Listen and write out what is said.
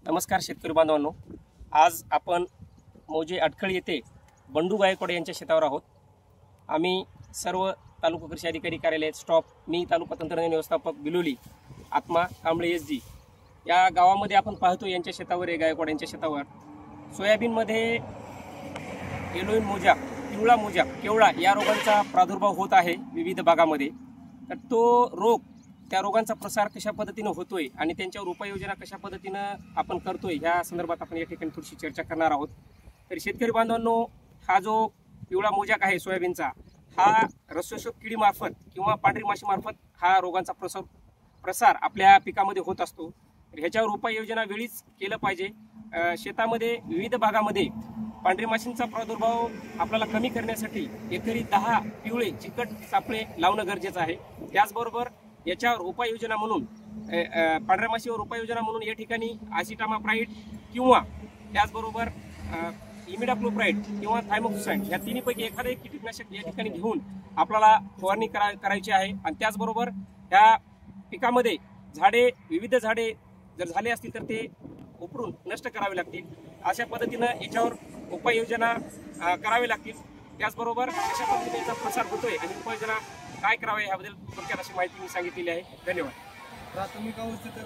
नमस्कार शेतकरी बांधवांनो, आज आपण मौजे अडखळ येथे बंडू गायकवाड यांच्या शेतावर आहोत। आम्ही सर्व तालुका कृषी अधिकारी कार्यालय स्टॉप, मी तालुका तंत्रज्ञान व्यवस्थापक बिलोली, आत्मा कांबळे एसजी या गावामध्ये आपण पाहतो यांच्या शेतावर आहे। गायकवाड यांच्या शेतावर सोयाबीनमध्ये येलोइन मोजा, पिवळा मोजा, केवळा या रोगांचा प्रादुर्भाव होत आहे विविध भागामध्ये। तर तो रोग, त्या रोगांचा प्रसार कशा पद्धतीने होतोय आणि त्यांच्यावर उपाययोजना कशा पद्धतीने आपण करतोय या संदर्भात आपण या ठिकाणी थोडीशी चर्चा करणार आहोत। तर शेतकरी बांधवांनो, हा जो पिवळा मोजाक आहे सोयाबीनचा, हा रसशोषक किडीमार्फत किंवा पांढरी माशीमार्फत हा रोगांचा प्रसार आपल्या पिकामध्ये होत असतो। तर ह्याच्यावर उपाययोजना वेळीच केलं पाहिजे। शेतामध्ये विविध भागामध्ये पांढरी माशींचा प्रादुर्भाव आपल्याला कमी करण्यासाठी एकरी 10 पिवळे चिकट सापळे लावणं गरजेचं आहे। त्याचबरोबर याच्यावर उपाययोजना म्हणून पांढऱ्या माशीवर उपाययोजना म्हणून या ठिकाणी आसिटामाप्राइड किंवा त्याचबरोबर इमिडाक्लोप्राइड किंवा थायमोक्साइड या तिन्हीपैकी एखादे कीटकनाशक या ठिकाणी घेऊन आपल्याला फवारणी करायची आहे। आणि त्याचबरोबर या पिकामध्ये विविध झाडे जर झाले असतील तर ते उपरून नष्ट करावे लागतील। अशा पद्धतीने याच्यावर उपाययोजना करावी लागतील। त्याचबरोबर अशा पद्धतीने याचा प्रसार होतोय आणि उपाययोजना काय करावे याबद्दल थोडक्यात अशी माहिती मी सांगितलेली आहे। धन्यवाद। प्राथमिक अवस्थेत